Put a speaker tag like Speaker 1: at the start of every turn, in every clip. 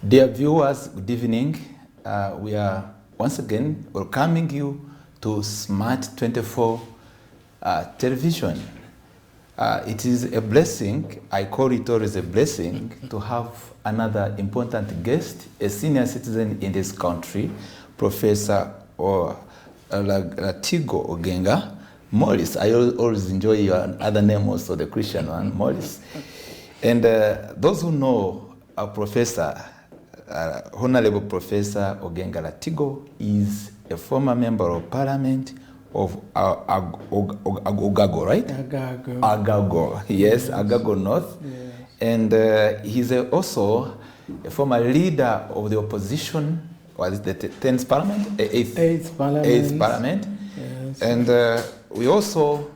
Speaker 1: Dear viewers, good evening. We are once again welcoming you to Smart 24 television. It is a blessing, I call it always a blessing, to have another important guest, a senior citizen in this country, Professor LATIGO OGENGA. Morris, I always enjoy your other name also, the Christian one, Morris. And those who know our professor, Honorable Professor OGENGA LATIGO is a former member of parliament of Ogago, right? Agago, yes, Agago North. Yes. And he's also a former leader of the opposition, was it the 10th parliament? 8th parliament. 8th parliament. Yes. And we also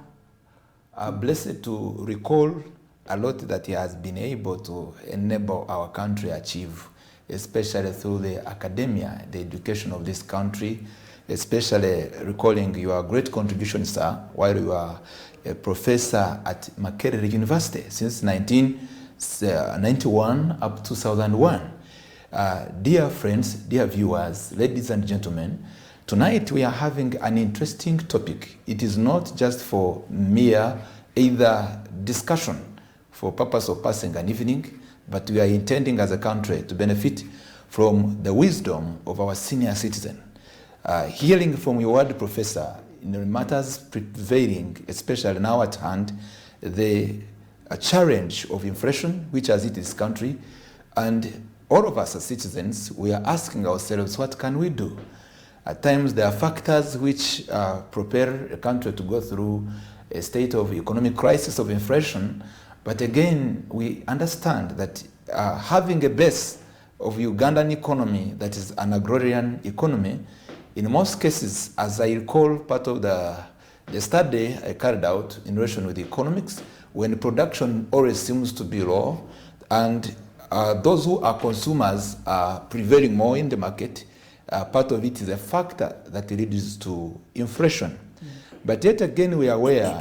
Speaker 1: are blessed to recall a lot that he has been able to enable our country achieve, especially through the academia, the education of this country, especially recalling your great contribution, sir, while you are a professor at Makerere University since 1991 up to 2001. Dear friends, dear viewers, ladies and gentlemen, tonight we are having an interesting topic. It is not just for mere either discussion for purpose of passing an evening, but we are intending as a country to benefit from the wisdom of our senior citizen. Hearing from your word, Professor, in the matters prevailing, especially now at hand, the challenge of inflation, which has hit this country, and all of us as citizens, we are asking ourselves, what can we do? At times, there are factors which prepare a country to go through a state of economic crisis of inflation. But again, we understand that having a base of Ugandan economy that is an agrarian economy, in most cases, as I recall part of the study I carried out in relation with economics, when production always seems to be low, and those who are consumers are prevailing more in the market, part of it is a factor that leads to inflation. But yet again, we are aware,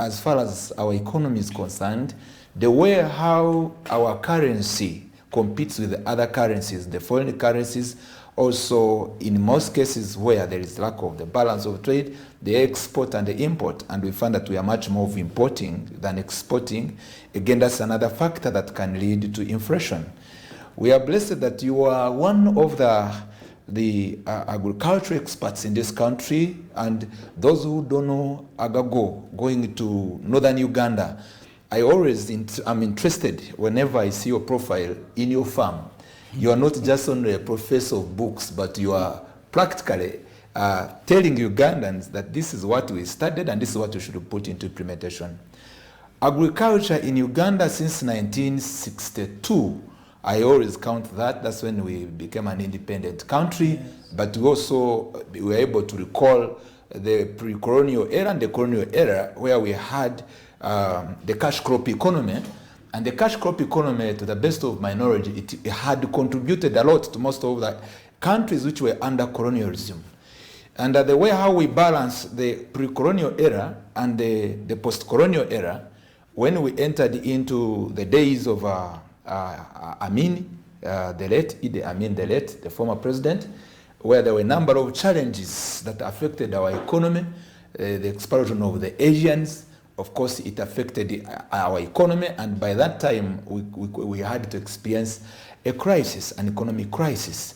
Speaker 1: as far as our economy is concerned, the way how our currency competes with the other currencies, the foreign currencies, also in most cases where there is lack of the balance of trade, the export and the import, and we find that we are much more of importing than exporting. Again, that's another factor that can lead to inflation. We are blessed that you are one of the agriculture experts in this country, and those who don't know Agago, going to northern Uganda, I always am interested whenever I see your profile in your farm. You are not just only a professor of books, but you are practically telling Ugandans that this is what we studied and this is what we should put into implementation. Agriculture in Uganda since 1962, I always count that. That's when we became an independent country. Yes. But we also were able to recall the pre-colonial era and the colonial era where we had the cash crop economy. And the cash crop economy, to the best of my knowledge, it had contributed a lot to most of the countries which were under colonialism. And the way how we balance the pre-colonial era and the post-colonial era, when we entered into the days of Amin, the late Idi Amin, the former president, where there were a number of challenges that affected our economy, the expulsion of the Asians. Of course, it affected our economy, and by that time, we had to experience a crisis, an economic crisis.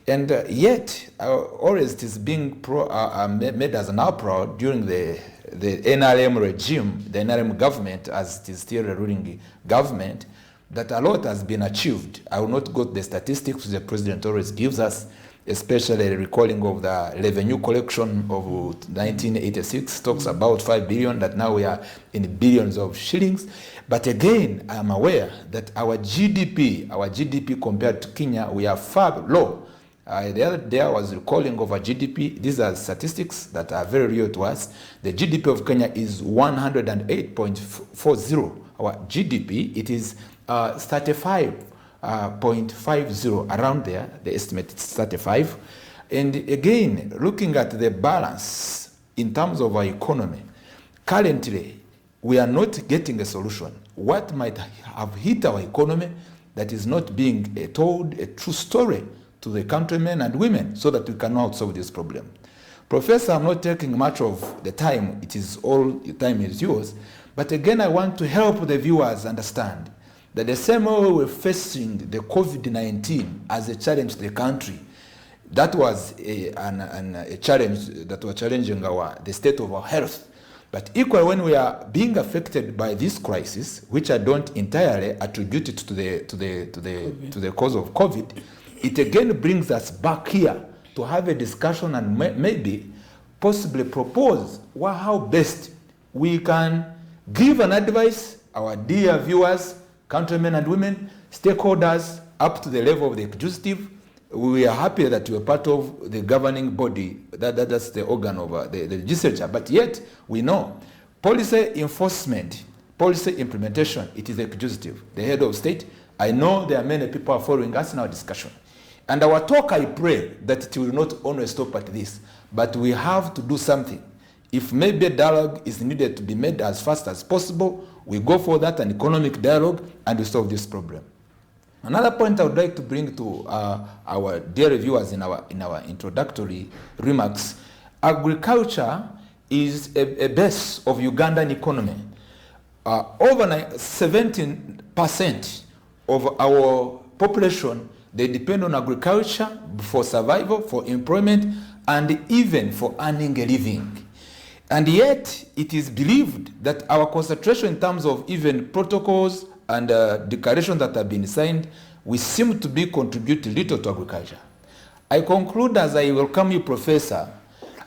Speaker 1: And yet, always it is being made as now proud during the NRM regime, the NRM government, as it is still a ruling government, that a lot has been achieved. I will not go to the statistics the president always gives us, especially recalling of the revenue collection of 1986, talks about 5 billion, that now we are in billions of shillings. But again, I'm aware that our GDP compared to Kenya, we are far low. The other day I was recalling of our GDP. These are statistics that are very real to us. The GDP of Kenya is 108.40. Our GDP, it is 35.50, around there, the estimate is 35. And again, looking at the balance in terms of our economy, currently we are not getting a solution. What might have hit our economy that is not being told a true story to the countrymen and women so that we can now solve this problem. Professor, I'm not taking much of the time. It is all the time is yours. But again, I want to help the viewers understand that the same way we're facing the COVID-19 as a challenge to the country, that was a challenge that was challenging the state of our health. But equally, when we are being affected by this crisis, which I don't entirely attribute it to the cause of COVID, it again brings us back here to have a discussion and maybe possibly propose how best we can give an advice, our dear viewers, countrymen and women, stakeholders up to the level of the executive. We are happy that we are part of the governing body, that's the organ of the legislature, but yet we know policy enforcement, policy implementation, it is the executive, the head of state. I know there are many people are following us in our discussion. And our talk, I pray that it will not only stop at this, but we have to do something. If maybe a dialogue is needed to be made as fast as possible, we go for that, an economic dialogue, and we solve this problem. Another point I would like to bring to our dear viewers in our introductory remarks, agriculture is a base of Ugandan economy. Over 17% of our population, they depend on agriculture for survival, for employment, and even for earning a living. And yet, it is believed that our concentration in terms of even protocols and declarations that have been signed, we seem to be contributing little to agriculture. I conclude as I welcome you, Professor,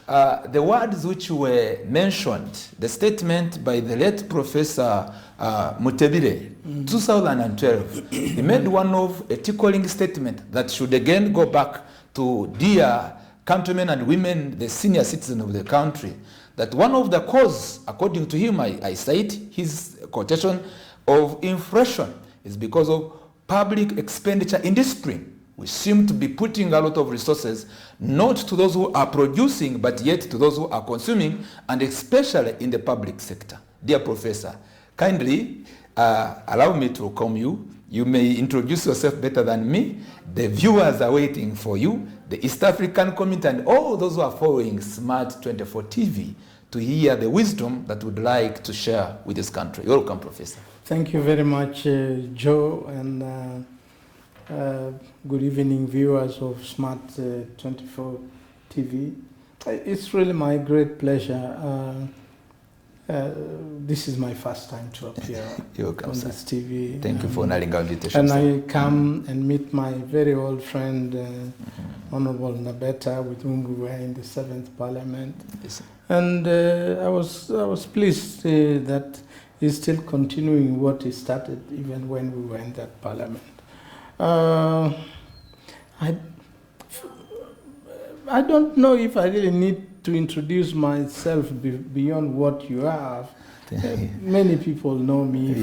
Speaker 1: the words which were mentioned, the statement by the late Professor Mutebile, 2012, he made one of a tickling statement that should again go back to dear countrymen and women, the senior citizens of the country, that one of the causes, according to him, I cite his quotation, of inflation is because of public expenditure indiscipline. We seem to be putting a lot of resources not to those who are producing, but yet to those who are consuming, and especially in the public sector. Dear Professor, kindly allow me to welcome you. You may introduce yourself better than me. The viewers are waiting for you, the East African community, and all those who are following Smart 24 TV to hear the wisdom that would like to share with this country. Welcome, Professor.
Speaker 2: Thank you very much, Joe, and good evening, viewers of Smart 24 TV. It's really my great pleasure. This is my first time to appear on this TV.
Speaker 1: Thank you for honoring our invitation.
Speaker 2: And I come and meet my very old friend, Honorable Nabeta, with whom we were in the 7th Parliament.
Speaker 1: Yes. And
Speaker 2: I was pleased that he's still continuing what he started even when we were in that Parliament. I don't know if I really need to introduce myself beyond what you have. Many people know me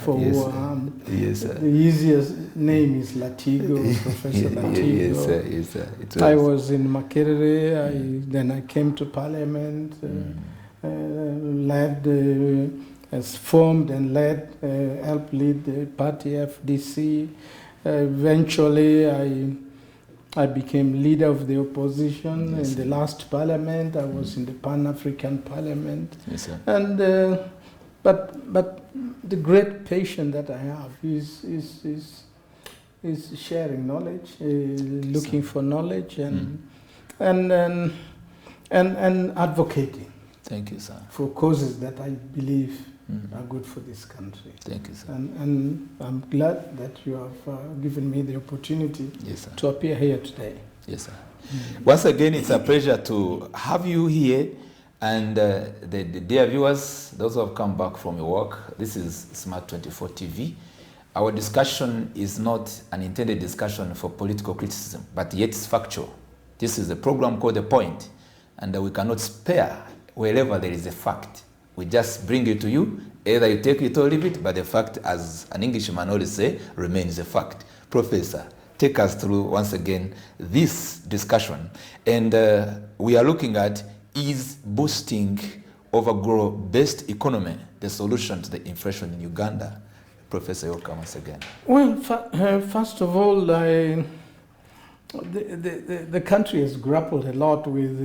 Speaker 2: for who I am. Yes, sir. The easiest name is LATIGO, Professor LATIGO.
Speaker 1: Yes, sir.
Speaker 2: I was in Makerere, then I came to Parliament, formed and helped lead the party FDC. Eventually, I became leader of the opposition in the last Parliament. I was in the Pan-African Parliament.
Speaker 1: Yes, sir.
Speaker 2: And but the great passion that I have is sharing knowledge, looking for knowledge, and advocating.
Speaker 1: Thank you, sir.
Speaker 2: For causes that I believe are good for this country.
Speaker 1: Thank you, sir.
Speaker 2: And I'm glad that you have given me the opportunity to appear here today.
Speaker 1: Yes, sir. Once again, it's a pleasure to have you here. And the dear viewers, those who have come back from your work, this is Smart 24 TV. Our discussion is not an intended discussion for political criticism, but yet it's factual. This is a program called The Point, and we cannot spare wherever there is a fact. We just bring it to you. Either you take it or leave it, but the fact, as an Englishman always say, remains a fact. Professor, take us through, once again, this discussion. And we are looking at, is boosting of agro-based economy the solution to the inflation in Uganda? Professor Yoka, once again?
Speaker 2: Well, first of all, the country has grappled a lot with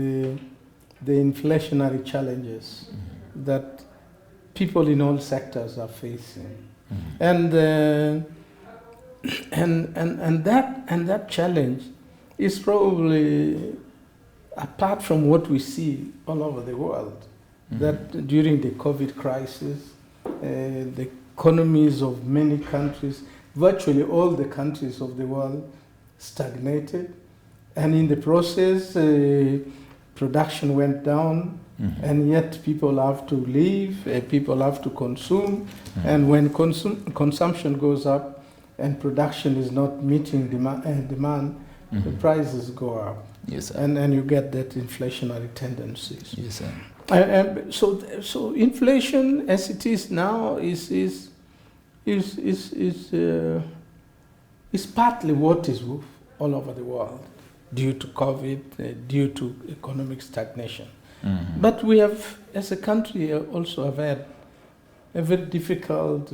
Speaker 2: the inflationary challenges that people in all sectors are facing, and that challenge is probably, apart from what we see all over the world, that during the COVID crisis, the economies of many countries, virtually all the countries of the world, stagnated, and in the process, production went down, and yet people have to live, people have to consume, and when consumption goes up and production is not meeting demand, the prices go up.
Speaker 1: Yes, sir.
Speaker 2: And you get that inflationary tendencies.
Speaker 1: Yes, sir.
Speaker 2: So inflation, as it is now, is partly what is all over the world due to COVID, due to economic stagnation. But we have, as a country, also have had a very difficult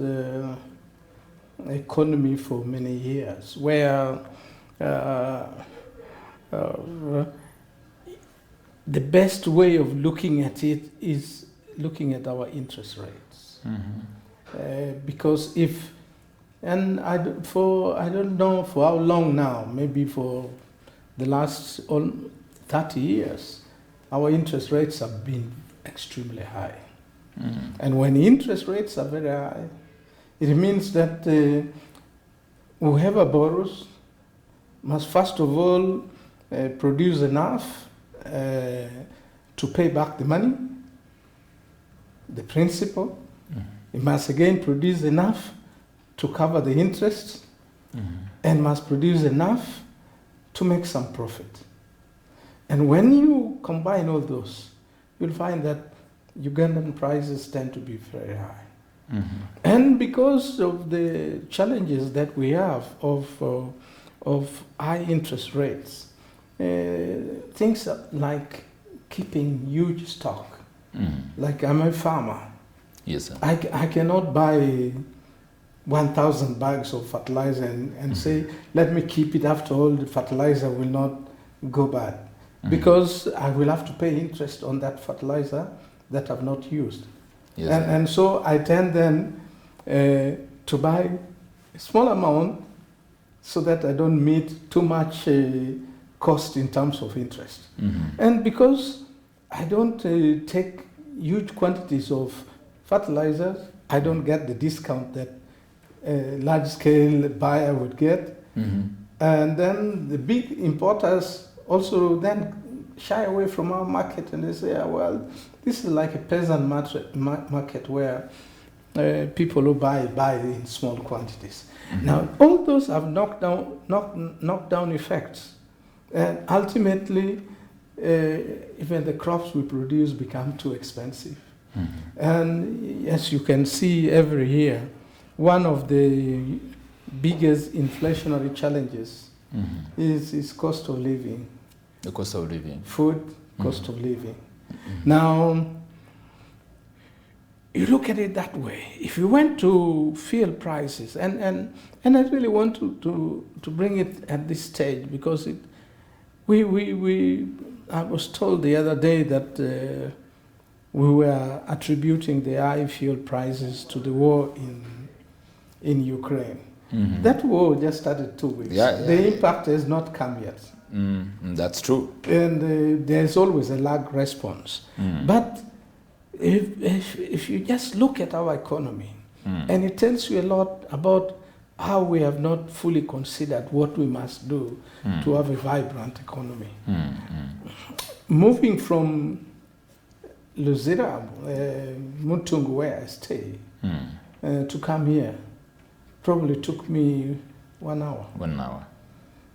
Speaker 2: economy for many years, where the best way of looking at it is looking at our interest rates. Because I don't know for how long now, maybe for the last 30 years, our interest rates have been extremely high. And when interest rates are very high, it means that whoever borrows must first of all produce enough to pay back the money, the principal. It must again produce enough to cover the interest, and must produce enough to make some profit. And when you combine all those, you'll find that Ugandan prices tend to be very high. And because of the challenges that we have of high interest rates, things like keeping huge stock. Like I'm a farmer.
Speaker 1: Yes, sir.
Speaker 2: I cannot buy 1,000 bags of fertilizer and say, let me keep it, after all the fertilizer will not go bad. Because I will have to pay interest on that fertilizer that I've not used.
Speaker 1: Yes,
Speaker 2: and so I tend then to buy a small amount so that I don't meet too much cost in terms of interest. And because I don't take huge quantities of fertilizers, I don't get the discount that a large-scale buyer would get. And then the big importers also then shy away from our market, and they say, well, this is like a peasant market where people who buy in small quantities. Now, all those have knocked down effects. And ultimately, even the crops we produce become too expensive. And as you can see every year, one of the biggest inflationary challenges is cost of living.
Speaker 1: The cost of living.
Speaker 2: Food, cost of living. Now, you look at it that way. If you went to fuel prices, and I really want to bring it at this stage, because I was told the other day that we were attributing the high fuel prices to the war in Ukraine. That war just started 2 weeks. The impact has not come yet.
Speaker 1: That's true.
Speaker 2: And there's always a lag response. But if you just look at our economy, and it tells you a lot about how we have not fully considered what we must do to have a vibrant economy. Moving from Luzira, Mutungu, where I stay, to come here probably took me 1 hour.
Speaker 1: 1 hour.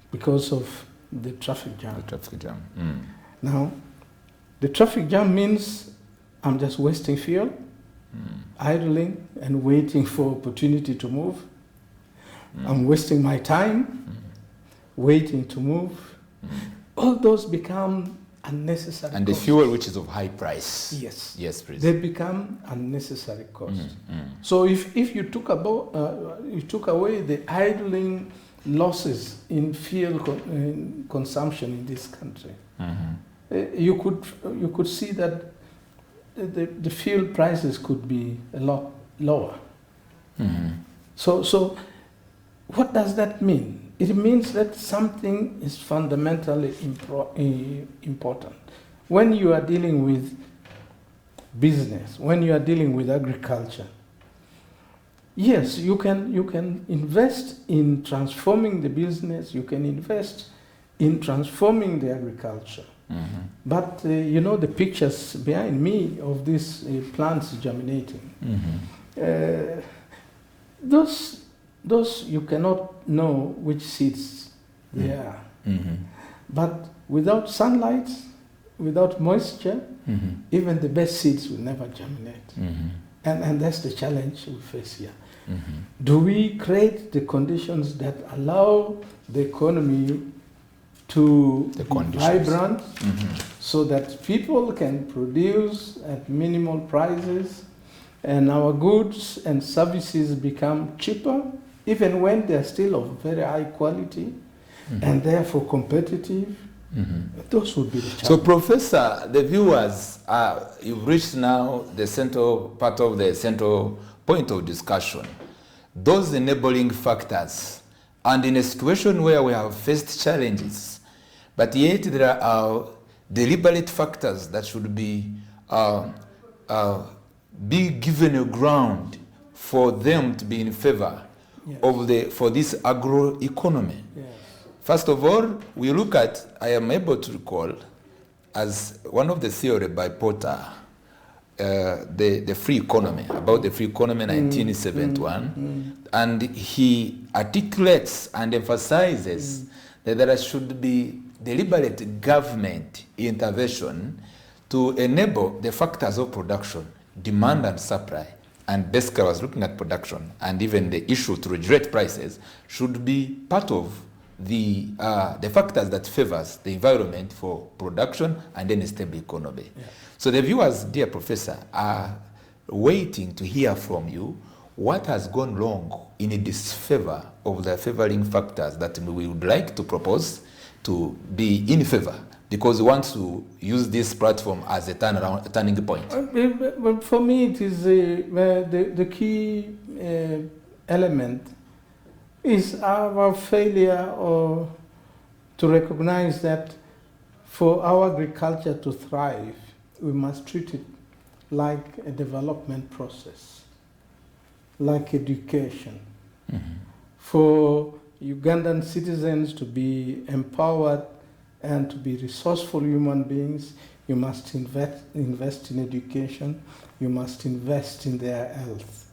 Speaker 2: Because of the traffic jam.
Speaker 1: The traffic jam.
Speaker 2: Now, the traffic jam means I'm just wasting fuel, idling and waiting for opportunity to move. I'm wasting my time, waiting to move. All those become unnecessary
Speaker 1: And the
Speaker 2: costs.
Speaker 1: fuel which is of high price.
Speaker 2: Yes.
Speaker 1: Yes, please.
Speaker 2: They become unnecessary costs. So if you took away the idling losses in fuel consumption in this country, you could see that the fuel prices could be a lot lower. So what does that mean? It means that something is fundamentally important. When you are dealing with business, when you are dealing with agriculture, yes, you can invest in transforming the business, you can invest in transforming the agriculture. But you know the pictures behind me of these plants germinating. Those you cannot know which seeds they are. But without sunlight, without moisture, even the best seeds will never germinate. And that's the challenge we face here. Do we create the conditions that allow the economy to be vibrant so that people can produce at minimal prices and our goods and services become cheaper, even when they're still of very high quality and therefore competitive? Those would be the challenges.
Speaker 1: So, Professor, the viewers, you've reached now the central part of the central point of discussion. Those enabling factors, and in a situation where we have faced challenges, but yet there are deliberate factors that should be given a ground for them to be in favor of for this agroeconomy. First of all, we look at, I am able to recall, as one of the theory by Porter, the free economy, about the free economy in 1971, and he articulates and emphasizes that there should be deliberate government intervention to enable the factors of production, demand and supply, and basically I was looking at production, and even the issue to regulate prices should be part of the factors that favors the environment for production and then a stable economy. So the viewers, dear Professor, are waiting to hear from you what has gone wrong in disfavor of the favoring factors that we would like to propose to be in favor, because we want to use this platform as a turning point.
Speaker 2: But for me, it is the key element is our failure to recognize that for our agriculture to thrive, we must treat it like a development process, like education. For Ugandan citizens to be empowered and to be resourceful human beings, you must invest in education, you must invest in their health.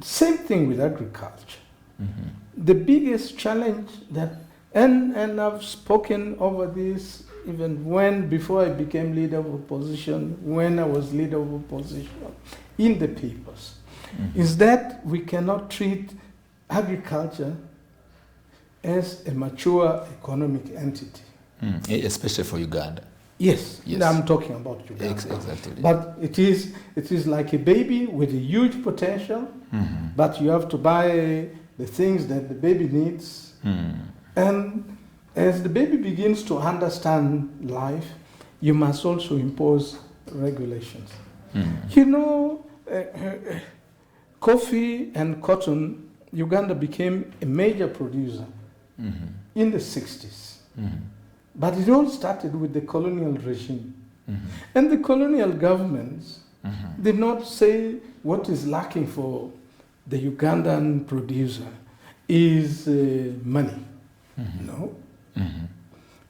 Speaker 2: Same thing with agriculture. The biggest challenge that, and I've spoken over this even before I became leader of opposition, when I was leader of opposition in the papers, is that we cannot treat agriculture as a mature economic entity.
Speaker 1: Especially for Uganda.
Speaker 2: Yes, I'm talking about Uganda.
Speaker 1: Exactly.
Speaker 2: But it is like a baby with a huge potential, but you have to buy the things that the baby needs. And as the baby begins to understand life, you must also impose regulations. You know, coffee and cotton, Uganda became a major producer in the 60s. But it all started with the colonial regime. And the colonial governments did not say what is lacking for the Ugandan producer is money. No.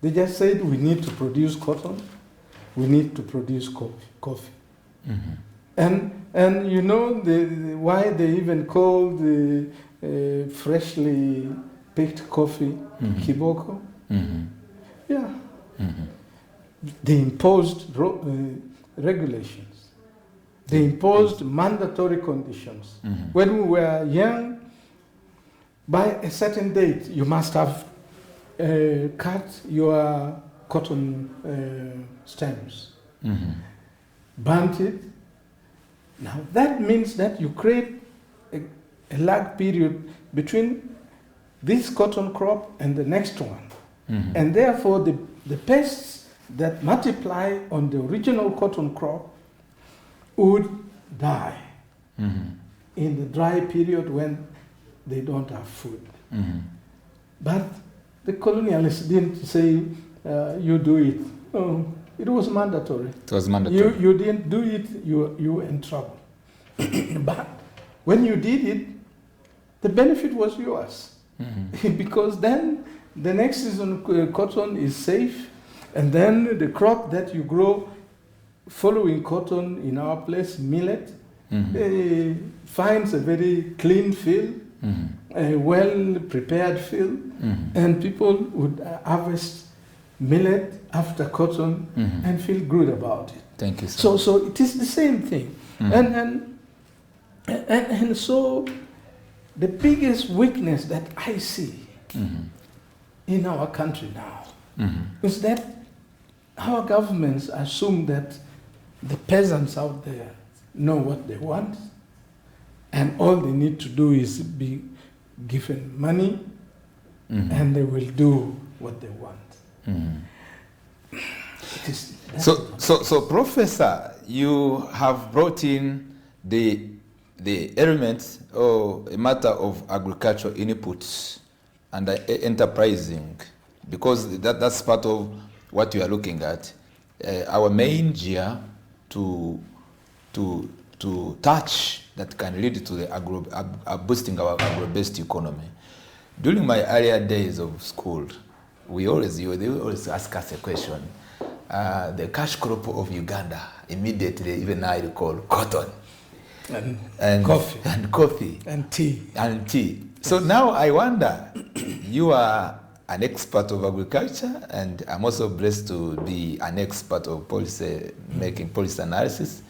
Speaker 2: They just said we need to produce cotton, we need to produce coffee. And you know why they even call the freshly picked coffee kiboko? Yeah. They imposed regulations. They imposed mandatory conditions. When we were young, by a certain date, you must have cut your cotton stems, burnt it. Now that means that you create a lag period between this cotton crop and the next one. And therefore the pests that multiply on the original cotton crop would die in the dry period when they don't have food. But the colonialists didn't say, you do it. Oh, it was mandatory.
Speaker 1: It was mandatory.
Speaker 2: You didn't do it, you were in trouble. But when you did it, the benefit was yours. Because then the next season cotton is safe, and then the crop that you grow following cotton, in our place, millet, finds a very clean field, a well-prepared field, and people would harvest millet after cotton and feel good about it.
Speaker 1: Thank you, sir.
Speaker 2: So it is the same thing. And so the biggest weakness that I see in our country now is that our governments assume that the peasants out there know what they want, and all they need to do is be given money, and they will do what they want.
Speaker 1: So, Professor, you have brought in the elements or a matter of agricultural inputs and enterprising, because that's part of what you are looking at. Our main gear to touch that can lead to the boosting our agro-based economy. During my earlier days of school, they always ask us a question. The cash crop of Uganda, immediately, even I recall, cotton. And coffee. And coffee.
Speaker 2: And tea.
Speaker 1: And tea. So now I wonder, you are an expert of agriculture, and I'm also blessed to be an expert of policy, making policy analysis,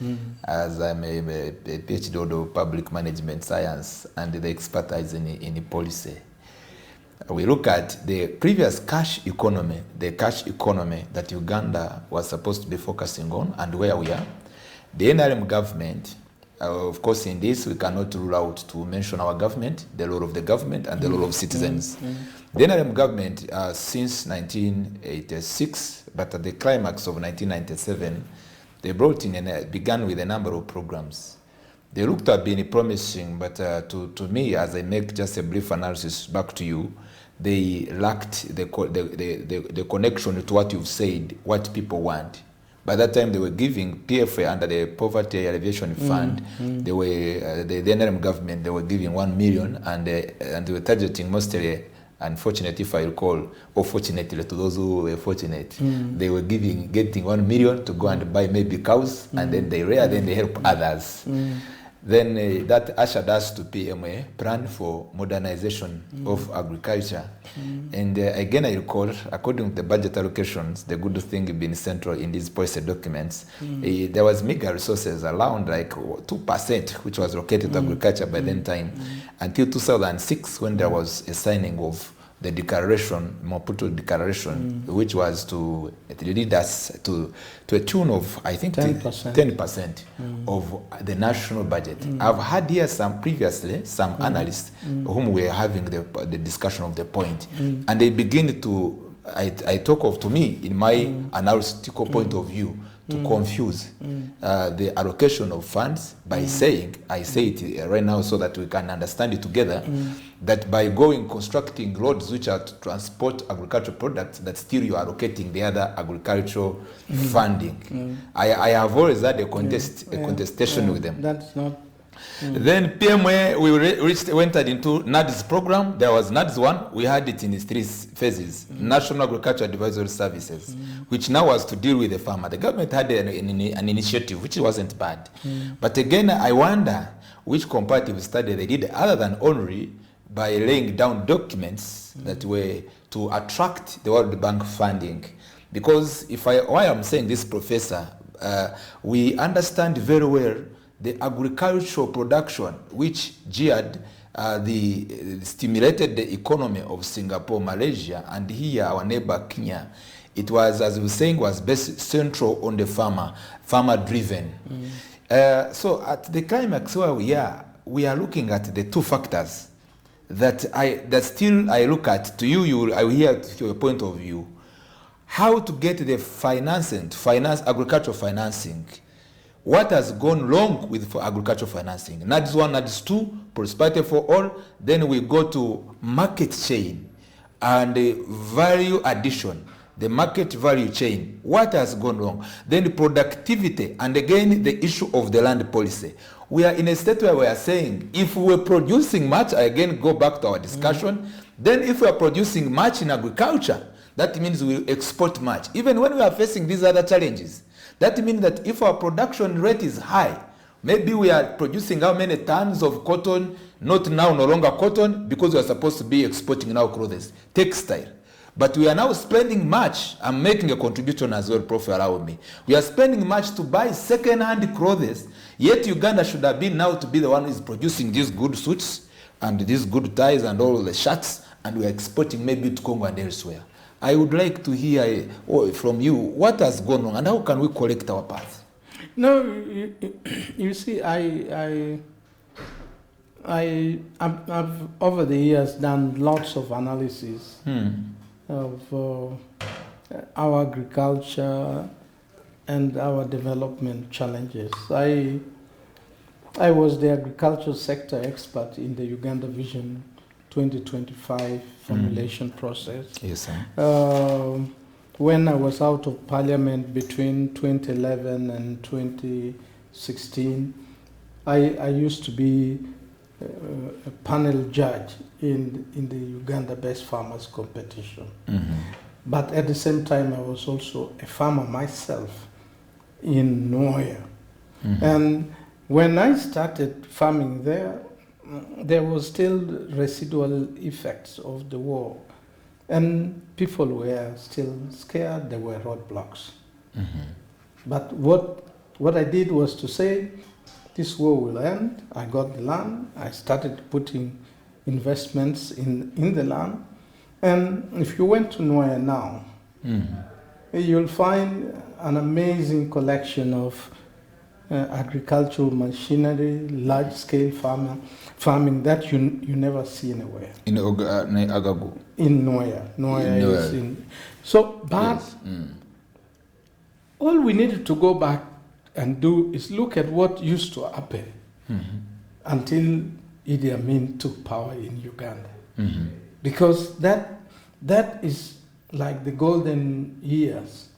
Speaker 1: as I'm a PhD holder of public management science and the expertise in policy. We look at the previous cash economy, the cash economy that Uganda was supposed to be focusing on, and where we are. The NRM government, of course, in this we cannot rule out to mention our government, the role of the government, and the role of citizens. The NRM government, since 1986, but at the climax of 1997, they brought in and began with a number of programs. They looked to have been promising, but to me, as I make just a brief analysis back to you, they lacked the connection to what you've said, what people want. By that time, they were giving PFA under the Poverty Alleviation Fund. They were the NRM government. They were giving 1 million, and they were targeting mostly, unfortunately, if I recall, or fortunately to those who were fortunate, they were getting 1 million to go and buy maybe cows, and then they rear, then they help others. Then that ushered us to PMA, Plan for Modernization of Agriculture. And again, I recall, according to the budget allocations, the good thing being central in these policy documents, there was meager resources around like 2%, which was allocated to agriculture by then time, until 2006, when there was a signing of the declaration, Maputo Declaration, which was to lead us to a tune of, I think, 10% of the national budget. I've had here previously some analysts whom were having the discussion of the point, and they begin to, I talk of, to me, in my analytical point of view, to confuse the allocation of funds by saying, I say it right now so that we can understand it together, that by constructing roads which are to transport agricultural products, that still you are allocating the other agricultural funding. I have always had a contestation with them.
Speaker 2: That's not.
Speaker 1: Then PMA, we entered into NADS program. There was NADS 1. We had it in its 3 phases. National Agriculture Advisory Services, which now was to deal with the farmer. The government had an initiative, which wasn't bad. But again, I wonder which comparative study they did, other than only by laying down documents that were to attract the World Bank funding. Because why I'm saying this, Professor, we understand very well the agricultural production, which geared stimulated the economy of Singapore, Malaysia, and here our neighbor Kenya. It was, as we were saying, was best central on the farmer driven. So at the climax where we are looking at the two factors that still I look at. To you, I will hear your point of view. How to get the agricultural financing. What has gone wrong with agricultural financing? NADS 1, NADS 2, prosperity for all. Then we go to market chain and value addition, the market value chain. What has gone wrong? Then the productivity, and again the issue of the land policy. We are in a state where we are saying, if we're producing much, I again go back to our discussion, then if we are producing much in agriculture, that means we export much. Even when we are facing these other challenges, that means that if our production rate is high, maybe we are producing how many tons of cotton, not now, no longer cotton, because we are supposed to be exporting now clothes, textile. But we are now spending much. I'm making a contribution as well, Prof. Allow me. We are spending much to buy second-hand clothes, yet Uganda should have been now to be the one who is producing these good suits and these good ties and all the shirts, and we are exporting maybe to Congo and elsewhere. I would like to hear from you what has gone wrong and how can we correct our path?
Speaker 2: No, you see, I've over the years done lots of analysis of our agriculture and our development challenges. I was the agricultural sector expert in the Uganda Vision 2025 formulation process.
Speaker 1: Yes, sir.
Speaker 2: When I was out of parliament between 2011 and 2016, I used to be a panel judge in the Uganda-based farmers competition. But at the same time, I was also a farmer myself in Noya. And when I started farming there was still residual effects of the war. And people were still scared, there were roadblocks. But what I did was to say, this war will end. I got the land, I started putting investments in the land. And if you went to Noya now, you'll find an amazing collection of agricultural machinery, large-scale farming that you never see anywhere.
Speaker 1: In Agago?
Speaker 2: In Noya. Noya is in... So, but yes. All we needed to go back and do is look at what used to happen until Idi Amin took power in Uganda. Because that is like the golden years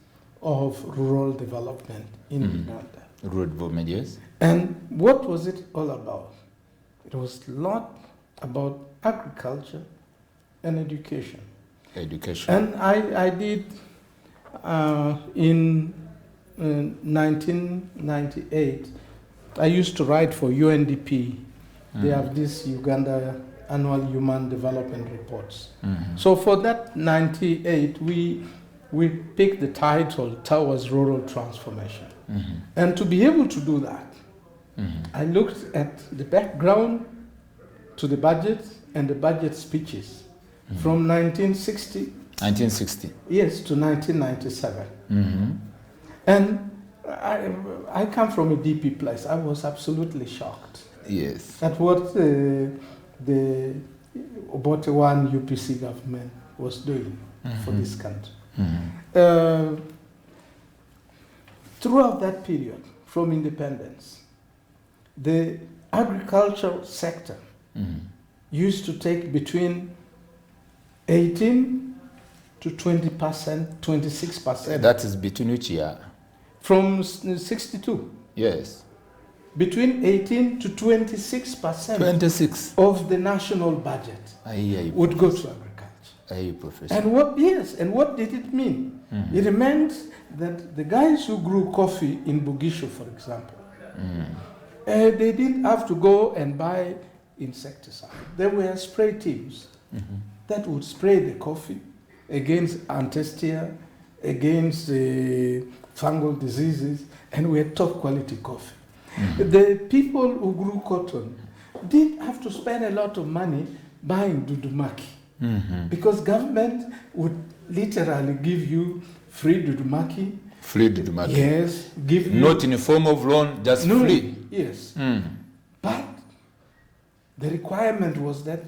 Speaker 2: of rural development in Uganda.
Speaker 1: Rural development, yes.
Speaker 2: And what was it all about? It was a lot about agriculture and education. And I did in 1998, I used to write for UNDP. They have this Uganda annual human development reports. So for that 98, we picked the title Towards Rural Transformation. And to be able to do that, I looked at the background to the budget and the budget speeches from 1960. Yes, to 1997. And I come from a DP place. I was absolutely shocked.
Speaker 1: Yes.
Speaker 2: At what the Obote-1 UPC government was doing for this country. Throughout that period, from independence, the agricultural sector used to take between 18 to 20%, 26%.
Speaker 1: That is between which year?
Speaker 2: From 62.
Speaker 1: Yes.
Speaker 2: Between 18 to 26%.
Speaker 1: 26
Speaker 2: of the national budget would go to agriculture.
Speaker 1: Professor.
Speaker 2: And what did it mean? It meant that the guys who grew coffee in Bugisho, for example, they didn't have to go and buy insecticide. There were spray teams that would spray the coffee against antestia, against fungal diseases, and we had top quality coffee. The people who grew cotton didn't have to spend a lot of money buying dudumaki because government would literally give you free dudumaki.
Speaker 1: Free dudumaki.
Speaker 2: Yes, give you...
Speaker 1: Not in the form of loan, just free.
Speaker 2: Yes. But the requirement was that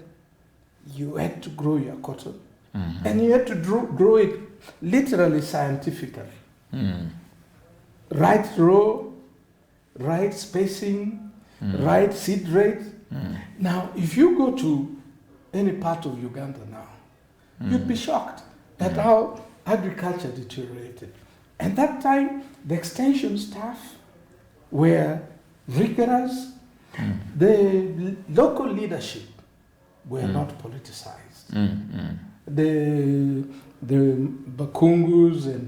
Speaker 2: you had to grow your cotton. And you had to grow it literally scientifically. Right row, right spacing, right seed rate. Now, if you go to any part of Uganda now, you'd be shocked at how agriculture deteriorated. At that time, the extension staff were rigorous. The local leadership were not politicized. The Bakungus and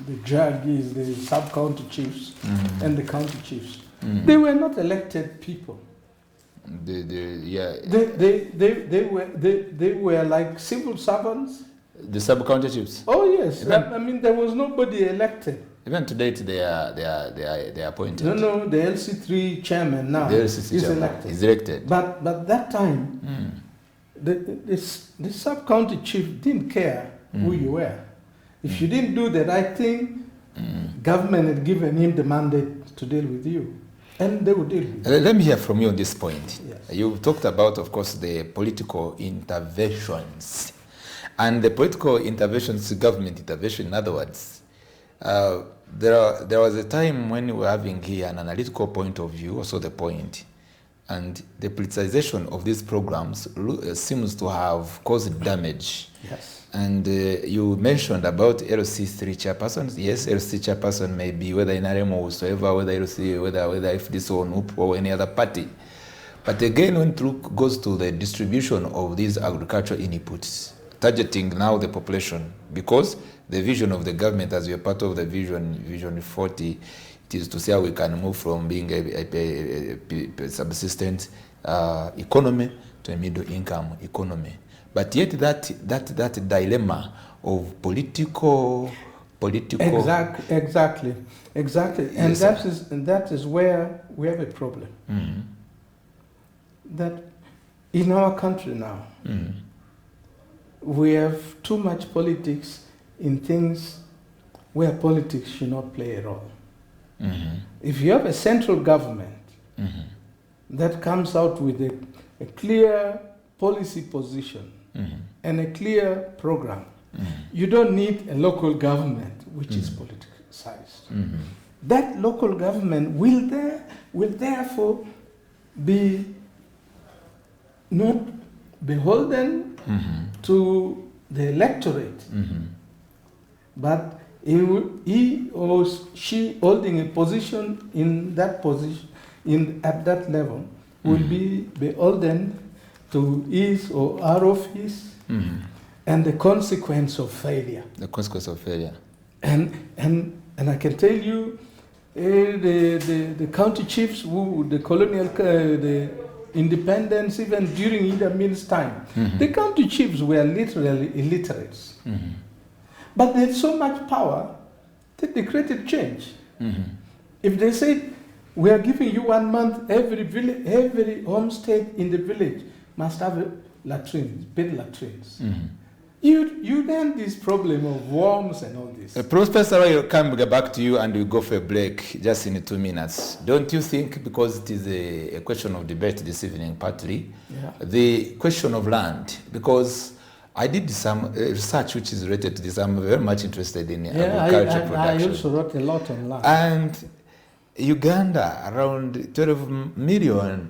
Speaker 2: the Jagis, the sub-county chiefs and the county chiefs, they were not elected people. They were like civil servants.
Speaker 1: The sub-county chiefs?
Speaker 2: Oh yes, I mean there was nobody elected.
Speaker 1: Even to date, they are appointed.
Speaker 2: No, the LC3 chairman now is elected.
Speaker 1: Is elected.
Speaker 2: But that time, the sub-county chief didn't care who you were. If you didn't do the right thing, government had given him the mandate to deal with you. And they would deal with you.
Speaker 1: Let me hear from you on this point.
Speaker 2: Yes.
Speaker 1: You've talked about, of course, the political interventions. And the political interventions, government intervention, in other words, there was a time when we were having here an analytical point of view, also the point, and the politicization of these programs seems to have caused damage.
Speaker 2: Yes.
Speaker 1: And you mentioned about LC3 chairpersons. Yes, LC chairperson may be whether in RM or whatsoever, whether LC, whether if this or NUP or any other party. But again, when it goes to the distribution of these agricultural inputs, targeting now the population, because the vision of the government, as you're part of the vision 40, it is to say how we can move from being a subsistence economy to a middle income economy. But yet that dilemma of political.
Speaker 2: Exactly. And yes, that is where we have a problem. That in our country now, we have too much politics in things where politics should not play a role. If you have a central government that comes out with a clear policy position and a clear program, you don't need a local government which is politicized. That local government will therefore be not beholden to the electorate, but he or she holding a position in that position at that level will be beholden to his or her office and the consequence of failure.
Speaker 1: The consequence of failure.
Speaker 2: And I can tell you, the county chiefs, the colonial, the independence, even during Idi Amin's time, the county chiefs were literally illiterates. But they had so much power that they created change. If they said, we are giving you 1 month, every village, every homestead in the village must have latrines, bed latrines. You then this problem of worms and all this.
Speaker 1: Professor, I'll come back to you and we'll go for a break just in 2 minutes. Don't you think, because it is a question of debate this evening partly, the question of land, because I did some research which is related to this. I'm very much interested in agriculture production.
Speaker 2: I also wrote a lot on land.
Speaker 1: And Uganda, around 12 million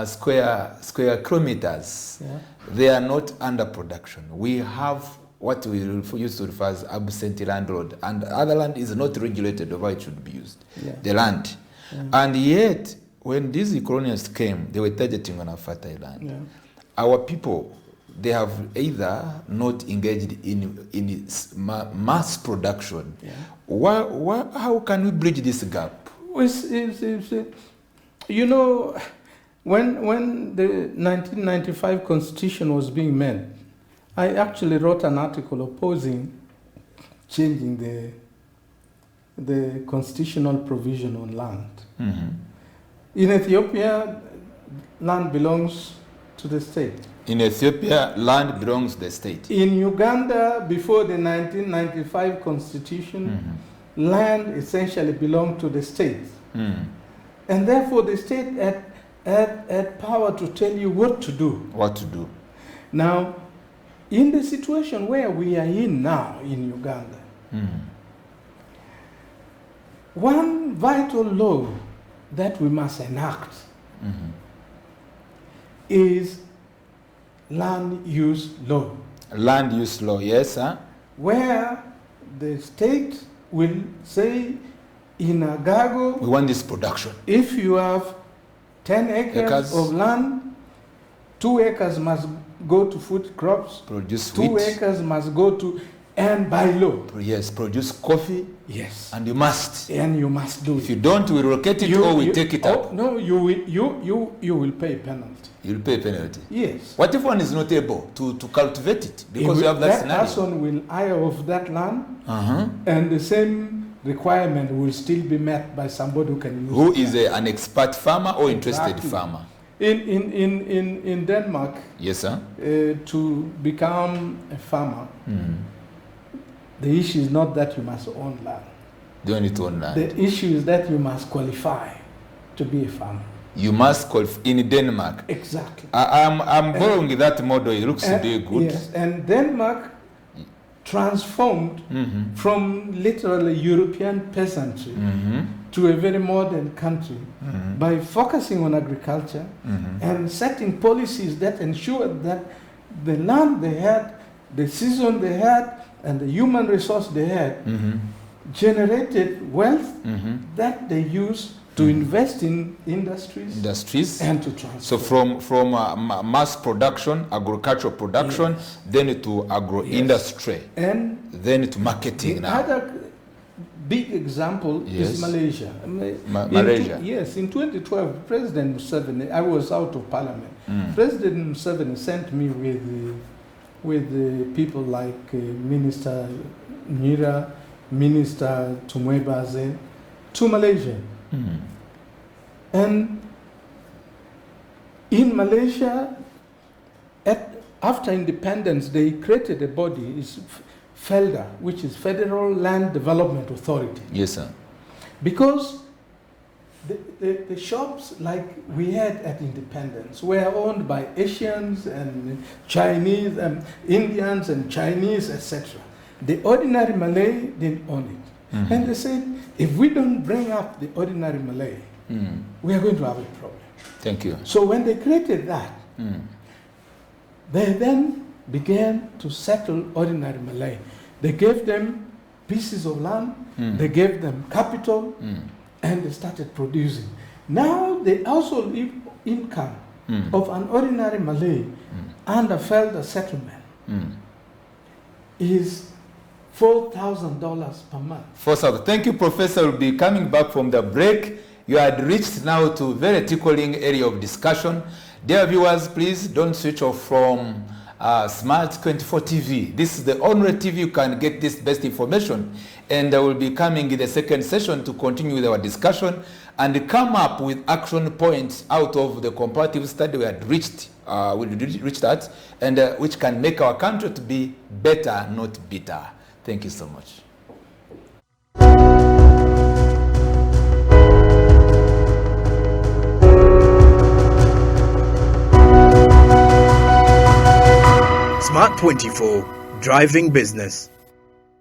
Speaker 1: square kilometers, they are not under production. We have what we used to refer as absentee landlord, and other land is not regulated of how it should be used, the land. And yet, when these colonials came, they were targeting on our fertile land. Our people, they have either not engaged in mass production. How can we bridge this gap?
Speaker 2: You know, when the 1995 Constitution was being made, I actually wrote an article opposing changing the constitutional provision on land. In Ethiopia, land belongs to the state.
Speaker 1: In Ethiopia, land belongs to the state.
Speaker 2: In Uganda, before the 1995 constitution, land essentially belonged to the state. And therefore the state had power to tell you what to do.
Speaker 1: What to do.
Speaker 2: Now, in the situation where we are in now in Uganda, one vital law that we must enact is land use law.
Speaker 1: Land use law, yes, sir.
Speaker 2: Where the state will say in Agago,
Speaker 1: we want this production.
Speaker 2: If you have 10 acres of land, 2 acres must go to food crops,
Speaker 1: produce
Speaker 2: 2
Speaker 1: wheat.
Speaker 2: acres must go to, and by law.
Speaker 1: Yes, produce coffee.
Speaker 2: Yes.
Speaker 1: And you must.
Speaker 2: And you must do
Speaker 1: If you don't, we relocate it or we take it up.
Speaker 2: No, you will pay penalty.
Speaker 1: You'll pay penalty.
Speaker 2: Yes.
Speaker 1: What if one is not able to cultivate it? Because you have that scenario.
Speaker 2: That person will hire off that land, and the same requirement will still be met by somebody who can use
Speaker 1: who is an expert farmer or interested farmer.
Speaker 2: In Denmark,
Speaker 1: yes, sir.
Speaker 2: To become a farmer, the issue is not that you must own land.
Speaker 1: You don't need to own land.
Speaker 2: The issue is that you must qualify to be a farmer.
Speaker 1: You must qualify in Denmark.
Speaker 2: Exactly.
Speaker 1: I'm borrowing that model. It looks to be good.
Speaker 2: Yes, and Denmark transformed from literally European peasantry to a very modern country by focusing on agriculture and setting policies that ensured that the land they had, the season they had, and the human resource they had generated wealth that they used to invest in industries and to transport.
Speaker 1: So from mass production, agricultural production, then to agro-industry, and then to marketing.
Speaker 2: The other big example is Malaysia.
Speaker 1: Malaysia.
Speaker 2: Yes, in 2012, President Museveni, I was out of parliament. President Museveni sent me with people like Minister Nyira, Minister Tumwebaze to Malaysia. And in Malaysia, after independence, they created a body, it's FELDA, which is Federal Land Development Authority.
Speaker 1: Yes, sir.
Speaker 2: Because the shops like we had at independence were owned by Asians and Chinese and Indians and Chinese, etc. The ordinary Malay didn't own it. And they said, if we don't bring up the ordinary Malay, we are going to have a problem.
Speaker 1: Thank you.
Speaker 2: So when they created that, they then began to settle ordinary Malay. They gave them pieces of land, they gave them capital, and they started producing. Now the household income of an ordinary Malay under FELDA settlement is $4,000 per month.
Speaker 1: 4,000. Thank you, Professor. We'll be coming back from the break. You had reached now to very tickling area of discussion. Dear viewers, please don't switch off from Smart 24 TV. This is the only TV you can get this best information. And I will be coming in the second session to continue with our discussion and come up with action points out of the comparative study we had reached that, and which can make our country to be better, not bitter. Thank you so much.
Speaker 3: Smart 24, driving business.